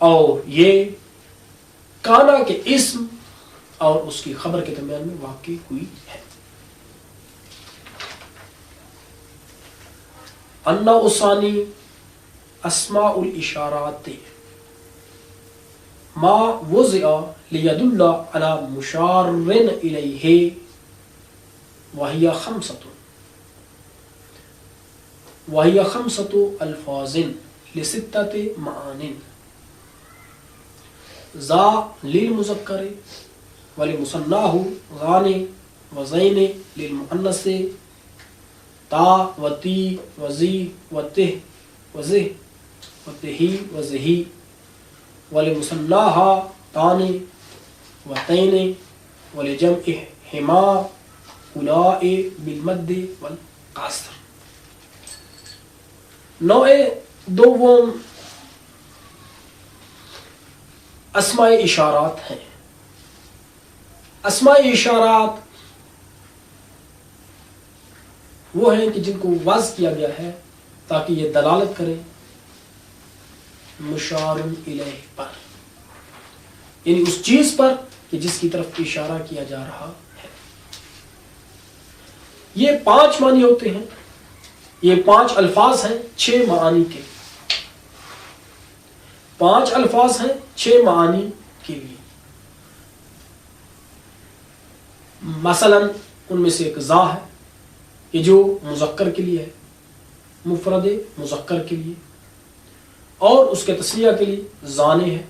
اور یہ کانا کے اسم اور اس کی خبر کے درمیان میں واقع ہوئی ہے۔ النوع الثانی اسماء الاشارات ما وضع لیدل علی مشار الیہ وہی خمسۃ الفاظ لستۃ معان ذا للمذکر ولمثناہ غان وزین للمؤنث تا وتی وزی وتہ وزہ وتہی وزہی ولمثناہا تان وتین ولجمعہما اولئ بالمد والقصر۔ نوع دوم اسماء اشارات ہیں۔ اسماء اشارات وہ ہیں کہ جن کو وضع کیا گیا ہے تاکہ یہ دلالت کرے مشار الیہ پر، یعنی اس چیز پر کہ جس کی طرف اشارہ کیا جا رہا ہے۔ یہ 5 معنی ہوتے ہیں، یہ 5 الفاظ ہیں 6 معانی کے، 5 الفاظ ہیں 6 معانی کے لیے۔ مثلا ان میں سے ایک ذا ہے کہ جو مذکر کے لیے ہے، مفرد مذکر کے لیے، اور اس کے تسنیہ کے لیے زانے ہے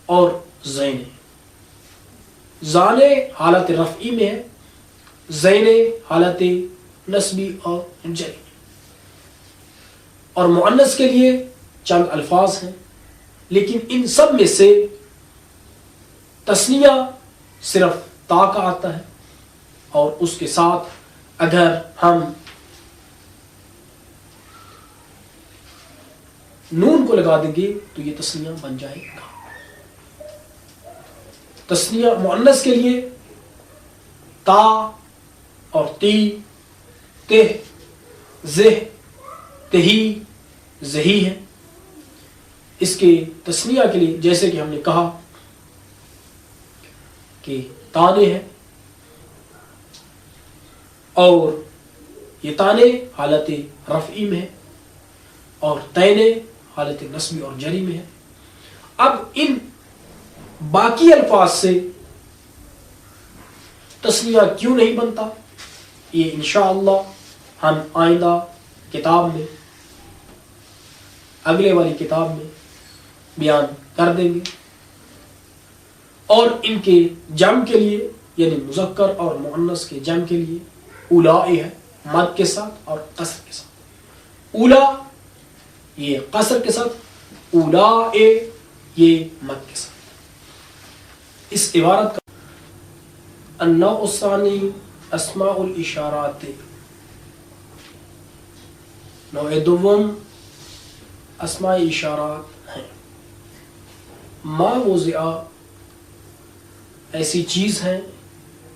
اور زینے۔ زانے حالت رفعی میں ہے، زینے حالت نسبی اور جری۔ اور مؤنث کے لیے چند الفاظ ہیں، لیکن ان سب میں سے تسنیہ صرف تا کا آتا ہے، اور اس کے ساتھ اگر ہم نون کو لگا دیں گے تو یہ تسنیہ بن جائے گا۔ تسنیہ مؤنث کے لیے تا اور تی، تہ، زہ، تہی، زہی ہے۔ اس کے تسنیہ کے لیے جیسے کہ ہم نے کہا کہ تانے ہیں، اور یہ تانے حالت رفعی میں ہے اور تینے حالت نصبی اور جری میں ہے۔ اب ان باقی الفاظ سے تسنیہ کیوں نہیں بنتا، یہ انشاءاللہ ہم آئندہ کتاب میں، اگلے والی کتاب میں بیان کر دیں گے۔ اور ان کے جمع کے لیے یعنی مذکر اور مؤنث کے جمع کے لیے اولائی ہے، مد کے ساتھ اور قصر کے ساتھ۔ اولا یہ قصر کے ساتھ، اولائی یہ مد کے ساتھ۔ اس عبارت کا النوع الثانی اسماء الاشارات، نوع دوم اسماء اشارات ہیں۔ ما وضع ایسی چیز ہے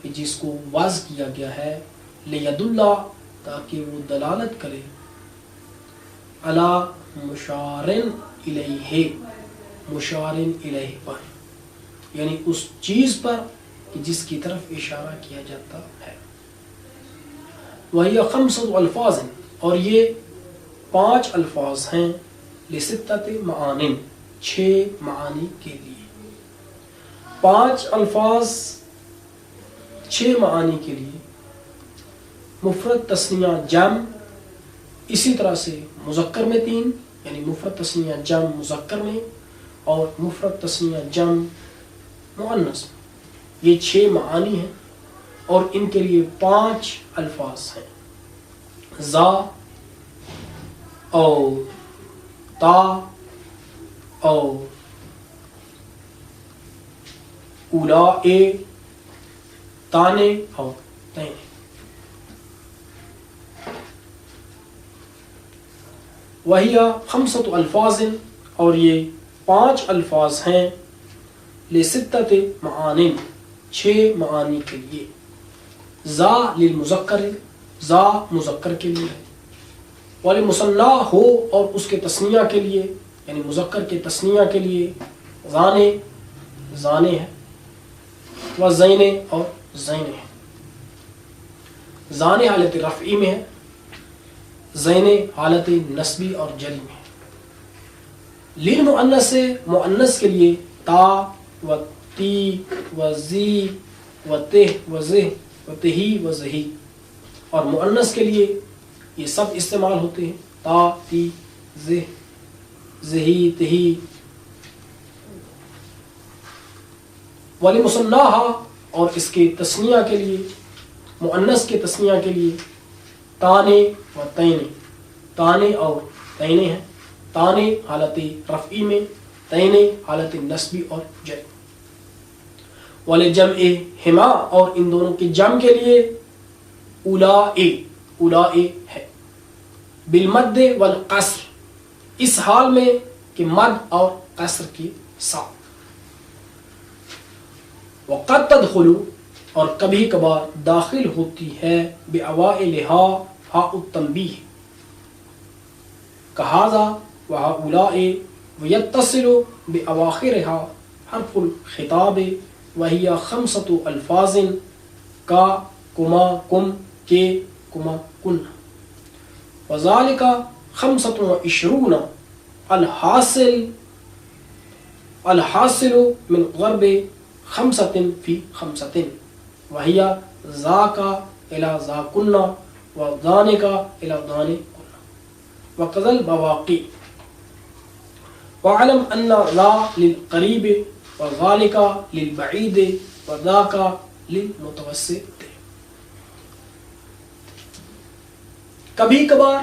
کہ جس کو وضع کیا گیا ہے لیدل تاکہ وہ دلالت کرے علی مشار الیہ، مشار الیہ پر، یعنی اس چیز پر کہ جس کی طرف اشارہ کیا جاتا ہے۔ وہی 5 الفاظ ہیں، اور یہ 5 الفاظ ہیں لستۃ معان، 6 معانی کے لیے۔ 5 الفاظ 6 معانی کے لیے، مفرد تثنیہ جمع، اسی طرح سے مذکر میں 3 یعنی مفرد تثنیہ جمع مذکر میں، اور مفرد تثنیہ جمع مؤنث میں۔ یہ 6 معانی ہیں، اور ان کے لیے 5 الفاظ ہیں، ذا اور تا اور اولائی، تانے اور تینے۔ وہی 5 الفاظ، اور یہ 5 الفاظ ہیں لستۃ معان، 6 معانی کے لیے۔ ذا للمذکر، ذا مذکر کے لیے ہے، ولمثنیٰ ہو اور اس کے تثنیہ کے لیے یعنی مذکر کے تثنیہ کے لیے زانے زانے ہے، و زینے اور زینے ہے. زانے حالت رفعی میں ہے، زینے حالت نصبی اور جری میں ہے. للمؤنث سے مؤنث کے لیے تا و تی و زی و تہ و زہ و تہی و زہی، اور مؤنث کے لیے یہ سب استعمال ہوتے ہیں، تا تی زہ زہی تہی. ولمثناها، اور اس کے تثنیہ کے لیے مؤنث کے تثنیہ کے لیے تانے و تینے، تانے اور تینے ہیں. تانے حالت رفعی میں، تینے حالت نصبی اور جر. ولجمع ہما، اور ان دونوں کے جمع کے لیے اولائے، اولائے ہے. بالمد والقصر، اس حال میں کہ مد اور قصر کے ساتھ. وقد تدخل، اور کبھی کبھار داخل ہوتی ہے بأوائلها ہاء التنبیہ، کہذا وهؤلاء، ويتصل بأواخرها حرف الخطاب وهي 5 الفاظ کا کما کم کے کما کن، وذلك 25 الحاصل من ضرب 5 في 5، وهي ذاك إلى ذاكن وذانك إلى ذانكن وكذا البواقي. وعلم أن ذا للقريب وذلك للبعيد وذاك للمتوسط. کبھی کبھار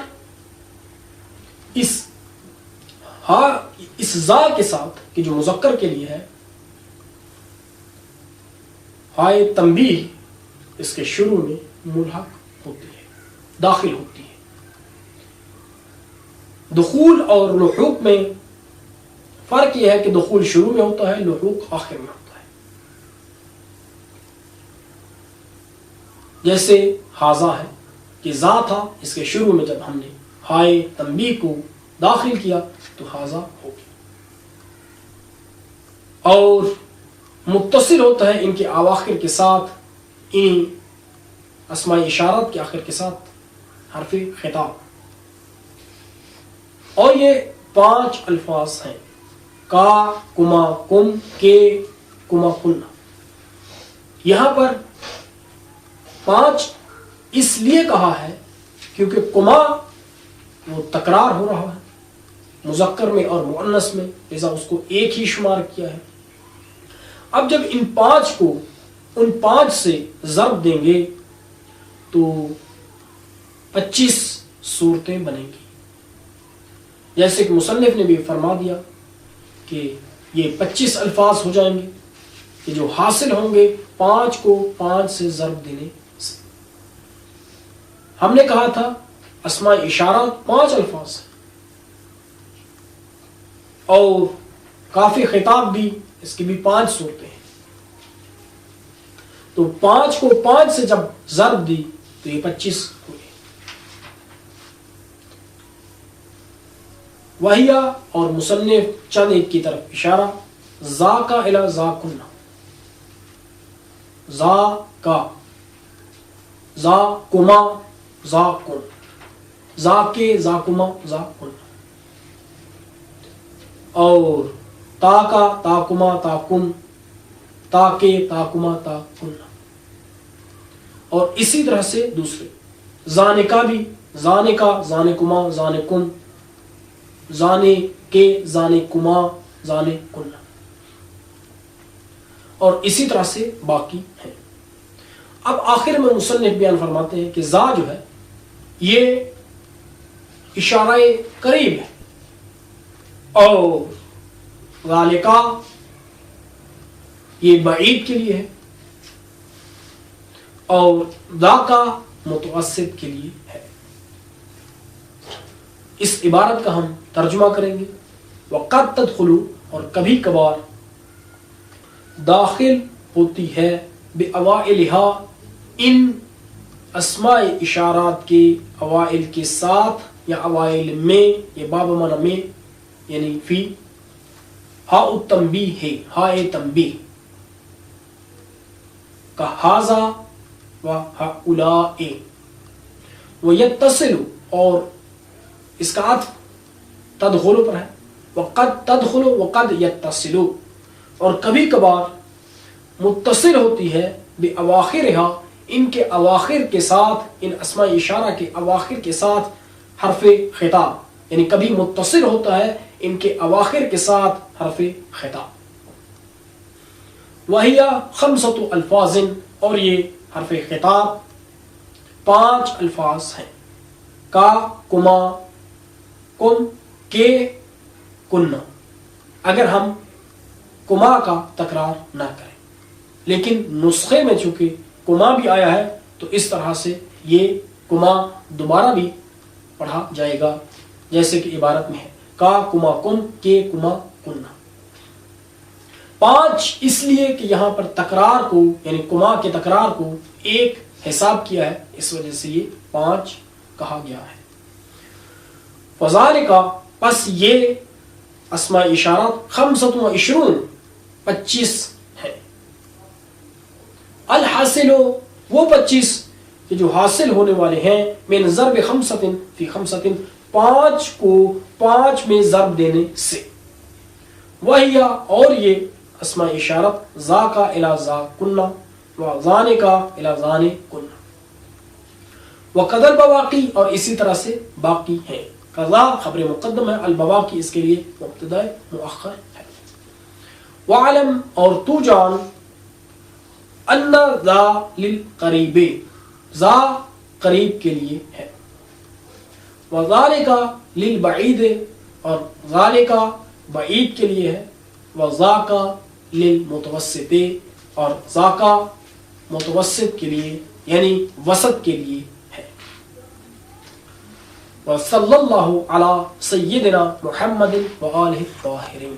اس ذا کے ساتھ کہ جو مذکر کے لیے ہے، ہائے تنبیہ اس کے شروع میں ملحق ہوتی ہے، داخل ہوتی ہے. دخول اور لحوق میں فرق یہ ہے کہ دخول شروع میں ہوتا ہے، لحوق آخر میں ہوتا ہے. جیسے حاضہ ہے کہ ذا تھا، اس کے شروع میں جب ہم نے ہائے تنبیہ کو داخل کیا تو حاضہ ہو گیا. اور متصل ہوتا ہے ان کے اواخر کے ساتھ، ان اسماء اشارت کے آخر کے ساتھ حرف خطاب. اور یہ 5 الفاظ ہیں، کا کما کم کے کما کن. یہاں پر 5 اس لیے کہا ہے کیونکہ کما وہ تکرار ہو رہا ہے مذکر میں اور مؤنث میں، لہذا اس کو ایک ہی شمار کیا ہے. اب جب ان 5 کو ان 5 سے ضرب دیں گے تو 25 صورتیں بنیں گی. جیسے کہ مصنف نے بھی فرما دیا کہ یہ 25 الفاظ ہو جائیں گے کہ جو حاصل ہوں گے 5 کو 5 سے ضرب دینے سے. ہم نے کہا تھا اسماء اشارات 5 الفاظ ہیں، اور کافی خطاب بھی اس کی بھی 5 صورتیں ہیں. تو 5 کو 5 سے جب ضرب دی تو یہ 25 ہوئے. وہیا اور مصنف چند ایک کی طرف اشارہ، ذا کا الی ذا کن، ذا کا، ذا کما ذا کن، ذا کے ذا کما ذا کن، اور تا کا تا کما تا کن، تا کے تا کما تا کن. اور اسی طرح سے دوسرے زانے کا بھی، زانے کا زانے کما زانے کن، زانے کے زانے کما زانے کن، اور اسی طرح سے باقی ہیں. اب آخر میں مصنف بیان فرماتے ہیں کہ ذا جو ہے یہ اشارہ قریب ہے، اور ذالکا یہ بعید کے لیے ہے، اور ذاکا متوسط کے لیے ہے. اس عبارت کا ہم ترجمہ کریں گے. وقد تدخل، اور کبھی کبھار داخل ہوتی ہے بأوائلها ان اسماء اشارات کے اوائل کے ساتھ، یا اوائل میں، یا باب معنی میں، یعنی فی ہا التنبیہ ہے، ہا تنبیہ کا ہاذا و ہؤلاء، ویتصل اور اس کا عطف تدخل پر ہے، وقد تدخل وقد یتصل، اور کبھی کبھار متصل ہوتی ہے بأواخرها، ان کے اواخر کے ساتھ، ان اسماء اشارہ کے اواخر کے ساتھ حرف خطاب، یعنی کبھی متصل ہوتا ہے ان کے اواخر کے ساتھ حرف خطاب۔ وَهِيَ خَمْسَةُ الفاظ، اور یہ حرف خطاب 5 الفاظ ہیں، کا، کما، کم، کے، کن، اگر ہم کما کا تکرار نہ کریں، لیکن نسخے میں چونکہ کما بھی آیا ہے تو اس طرح سے یہ کما دوبارہ بھی پڑھا جائے گا، جیسے کہ عبارت میں ہے کا، کما، کم، کے، کما، کن۔ 5 اس لیے کہ یہاں پر تکرار کو، یعنی کما کے تکرار کو ایک حساب کیا ہے، اس وجہ سے یہ 5 کہا گیا ہے۔ وذالک، پس یہ اسماء اشارات 25 25 ہے، الحاصل وہ 25 کہ جو حاصل ہونے والے ہیں، من ضرب 5 فی 5 5 کو 5 میں ضرب دینے سے، وہی اور یہ اسماء اشارت ذا کا الی ذا کنہ و ذانے کا الی ذانے کنہ، وقدر بواقی، اور اسی طرح سے باقی ہیں۔ قضا خبر مقدم ہے، البواقی اس کے لیے مبتدا مؤخر ہے۔ وعلم، اور تو جان، ان ذا للقریب، ذا قریب کے لیے ہے، وذالک للبعید، اور ذالک بعید کے لیے ہے، وذاک للمتوسط، اور ذاک متوسط کے لیے یعنی وسط کے لیے ہے۔ وصلی اللہ علی سیدنا محمد وآلہ الطاہرین۔